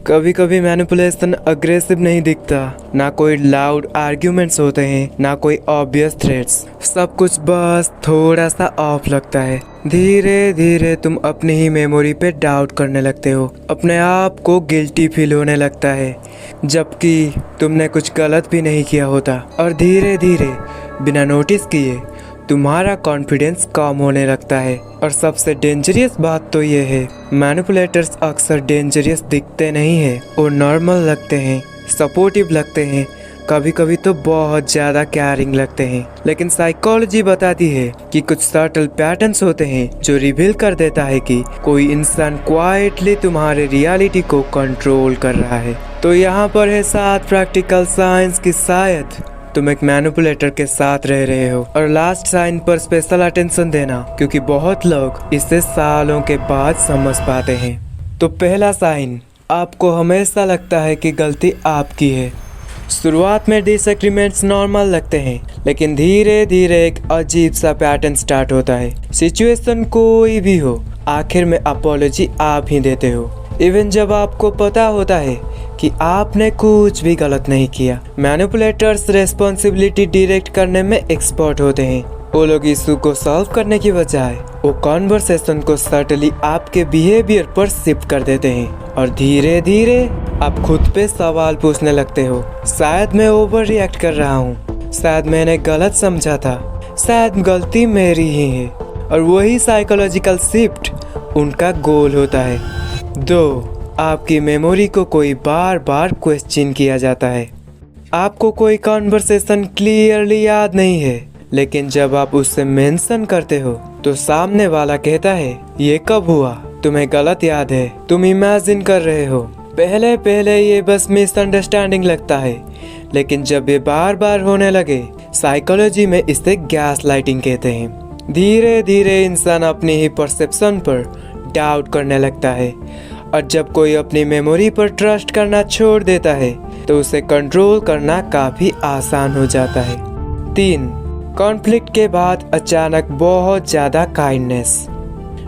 कभी कभी manipulation aggressive नहीं दिखता, ना कोई लाउड आर्ग्यूमेंट्स होते हैं, ना कोई ऑब्वियस थ्रेट्स। सब कुछ बस थोड़ा सा ऑफ लगता है। धीरे धीरे तुम अपनी ही मेमोरी पे डाउट करने लगते हो, अपने आप को गिल्टी फील होने लगता है जबकि तुमने कुछ गलत भी नहीं किया होता। और धीरे धीरे बिना नोटिस किए तुम्हारा कॉन्फिडेंस कम होने लगता है। और सबसे डेंजरियस बात तो ये है, मैनिपुलेटर्स अक्सर डेंजरियस दिखते नहीं हैं, वो नॉर्मल लगते हैं, सपोर्टिव लगते हैं, कभी कभी तो बहुत ज़्यादा केयरिंग लगते हैं। लेकिन साइकोलॉजी बताती है कि कुछ सटल पैटर्न्स होते हैं जो रिवील कर देता है कि कोई इंसान क्वाइटली तुम्हारे रियलिटी को कंट्रोल कर रहा है। तो यहाँ पर है 7 प्रैक्टिकल साइंस कि शायद तुम एक मैनिपुलेटर के साथ रह रहे हो। और लास्ट साइन पर स्पेशल अटेंशन देना, क्योंकि बहुत लोग इसे सालों के बाद समझ पाते हैं। तो पहला साइन, आपको हमेशा लगता है कि गलती आपकी है। शुरुआत में डिसएग्रीमेंट्स नॉर्मल लगते हैं, लेकिन धीरे धीरे एक अजीब सा पैटर्न स्टार्ट होता है। सिचुएशन कोई भी हो, आखिर में अपॉलॉजी आप ही देते हो, इवन जब आपको पता होता है कि आपने कुछ भी गलत नहीं किया। मैनिपुलेटर्स रेस्पॉन्सिबिलिटी डायरेक्ट करने में एक्सपर्ट होते हैं। वो लोग इशू को सॉल्व करने की बजाय वो कॉन्वर्सेशन को सटली आपके बिहेवियर पर शिफ्ट कर देते हैं। और धीरे धीरे आप खुद पे सवाल पूछने लगते हो, शायद मैं ओवर रिएक्ट कर रहा हूँ, शायद मैंने गलत समझा था, शायद गलती मेरी ही है। और वही साइकोलॉजिकल शिफ्ट उनका गोल होता है। 2, आपकी मेमोरी को कोई बार बार क्वेश्चन किया जाता है। आपको कोई कॉन्वर्सेशन क्लियरली याद नहीं है, लेकिन जब आप उससे मेंशन करते हो तो सामने वाला कहता है, ये कब हुआ, तुम्हें गलत याद है, तुम इमेजिन कर रहे हो। पहले पहले ये बस मिसअंडरस्टैंडिंग लगता है, लेकिन जब ये बार बार होने लगे, साइकोलॉजी में इसे गैस लाइटिंग कहते हैं। धीरे धीरे इंसान अपनी ही परसेप्शन पर डाउट करने लगता है। और जब कोई अपनी मेमोरी पर ट्रस्ट करना छोड़ देता है तो उसे कंट्रोल करना काफ़ी आसान हो जाता है। 3, कॉन्फ्लिक्ट के बाद अचानक बहुत ज़्यादा काइंडनेस।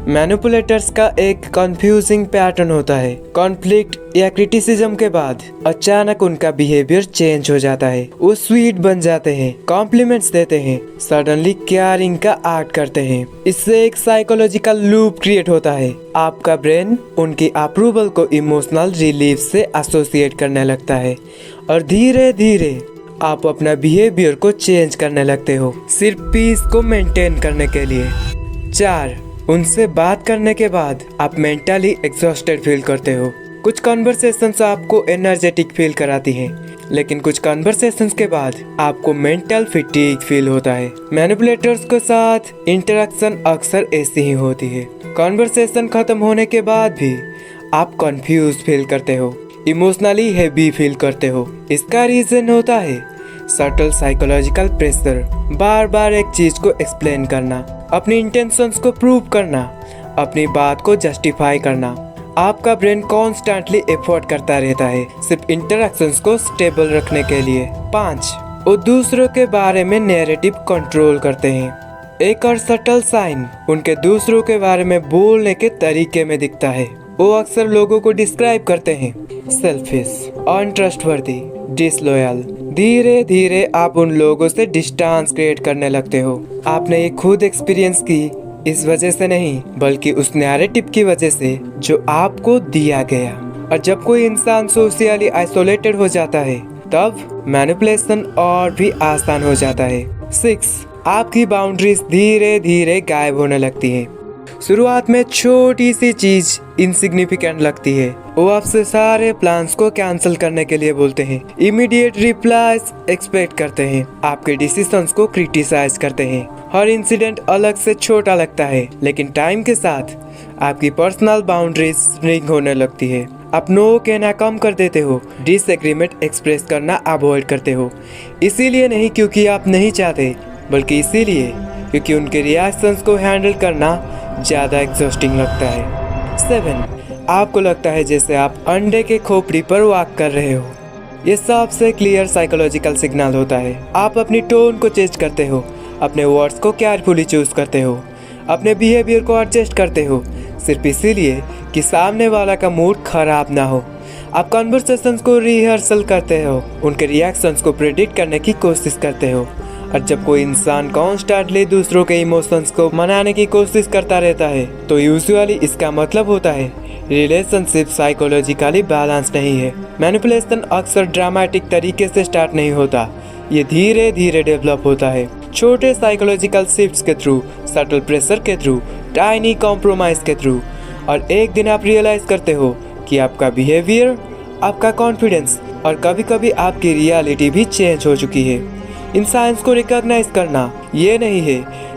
मैनिपुलेटर्स का एक कंफ्यूजिंग पैटर्न होता है। कॉन्फ्लिक्ट या क्रिटिसिज्म के बाद अचानक उनका बिहेवियर चेंज हो जाता है। वो स्वीट बन जाते हैं, कॉम्प्लीमेंट्स देते हैं, सडनली केयरिंग का एक्ट करते हैं। इससे एक साइकोलॉजिकल लूप क्रिएट होता है। आपका ब्रेन उनकी अप्रूवल को इमोशनल रिलीफ से एसोसिएट करने लगता है और धीरे धीरे आप अपना बिहेवियर को चेंज करने लगते हो, सिर्फ पीस को मेंटेन करने के लिए। 4, उनसे बात करने के बाद आप मेंटली एग्जॉस्टेड फील करते हो। कुछ कॉन्वर्सेशंस आपको एनर्जेटिक फील कराती हैं, लेकिन कुछ कॉन्वर्सेशंस के बाद आपको मेंटल फिटीग फील होता है। मैनिपुलेटर्स के साथ इंटरेक्शन अक्सर ऐसी ही होती है। कॉन्वर्सेशन खत्म होने के बाद भी आप कंफ्यूज फील करते हो, इमोशनली हैवी फील करते हो। इसका रीजन होता है सटल साइकोलॉजिकल प्रेशर, बार बार एक चीज को एक्सप्लेन करना, अपनी इंटेंशंस को प्रूव करना, अपनी बात को जस्टिफाई करना। आपका ब्रेन कॉन्स्टेंटली एफर्ट करता रहता है सिर्फ इंटरेक्शंस को स्टेबल रखने के लिए। 5, वो दूसरों के बारे में नैरेटिव कंट्रोल करते हैं। एक और सटल साइन उनके दूसरों के बारे में बोलने के तरीके में दिखता है। वो अक्सर लोगों को डिस्क्राइब करते हैं सेल्फिश, अनट्रस्टवर्दी, डिसलॉयल। धीरे धीरे आप उन लोगों से डिस्टेंस क्रिएट करने लगते हो। आपने ये खुद एक्सपीरियंस की, इस वजह से नहीं बल्कि उस नैरेटिव की वजह से जो आपको दिया गया। और जब कोई इंसान सोशली आइसोलेटेड हो जाता है तब मैनिपुलेशन और भी आसान हो जाता है। 6, आपकी बाउंड्रीज धीरे धीरे गायब होने लगती हैं। शुरुआत में छोटी सी चीज इनसिग्निफिकेंट लगती है। वो आपसे सारे प्लान्स को कैंसिल करने के लिए बोलते हैं, इमीडिएट रिप्लाईज एक्सपेक्ट करते हैं, आपके डिसीजंस को क्रिटिसाइज करते हैं। हर इंसिडेंट अलग से छोटा लगता है, लेकिन टाइम के साथ आपकी पर्सनल बाउंड्रीज रिंग होने लगती है। आप नो कहना कम कर देते हो, डिसएग्रीमेंट एक्सप्रेस करना अवॉइड करते हो। इसीलिए नहीं क्योंकि आप नहीं चाहते, बल्कि इसीलिए क्योंकि उनके रिएक्शंस को हैंडल करना ज़्यादा एग्जॉस्टिंग लगता है। 7, आपको लगता है जैसे आप अंडे के खोपड़ी पर वॉक कर रहे हो। ये सबसे क्लियर साइकोलॉजिकल सिग्नल होता है। आप अपनी टोन को चेंज करते हो, अपने वर्ड्स को केयरफुली चूज करते हो, अपने बिहेवियर को एडजस्ट करते हो, सिर्फ इसीलिए कि सामने वाला का मूड खराब ना हो। आप कॉन्वर्सेशंस को रिहर्सल करते हो, उनके रिएक्शंस को प्रेडिक्ट करने की कोशिश करते हो। और जब कोई इंसान कॉन्स्टेंटली दूसरों के इमोशंस को मनाने की कोशिश करता रहता है तो यूजुअली इसका मतलब होता है रिलेशनशिप साइकोलॉजिकली बैलेंस नहीं है। मैनिपुलेशन अक्सर ड्रामेटिक तरीके से स्टार्ट नहीं होता, ये धीरे धीरे डेवलप होता है, छोटे साइकोलॉजिकल शिफ्ट्स के थ्रू, सटल प्रेशर के थ्रू, टाइनी कॉम्प्रोमाइज के थ्रू। और एक दिन आप रियलाइज करते हो कि आपका बिहेवियर, आपका कॉन्फिडेंस और कभी कभी आपकी रियलिटी भी चेंज हो चुकी है। इन साइंस को रिकॉग्नाइज करना ये नहीं है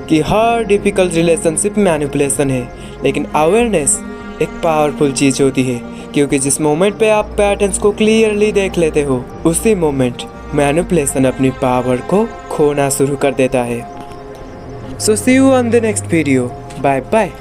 कि हर डिफिकल्ट रिलेशनशिप मैनिपुलेशन है, लेकिन अवेयरनेस एक पावरफुल चीज़ होती है, क्योंकि जिस मोमेंट पे आप पैटर्न्स को क्लियरली देख लेते हो उसी मोमेंट मैनिपुलेशन अपनी पावर को खोना शुरू कर देता है। So see you on the next video. Bye bye.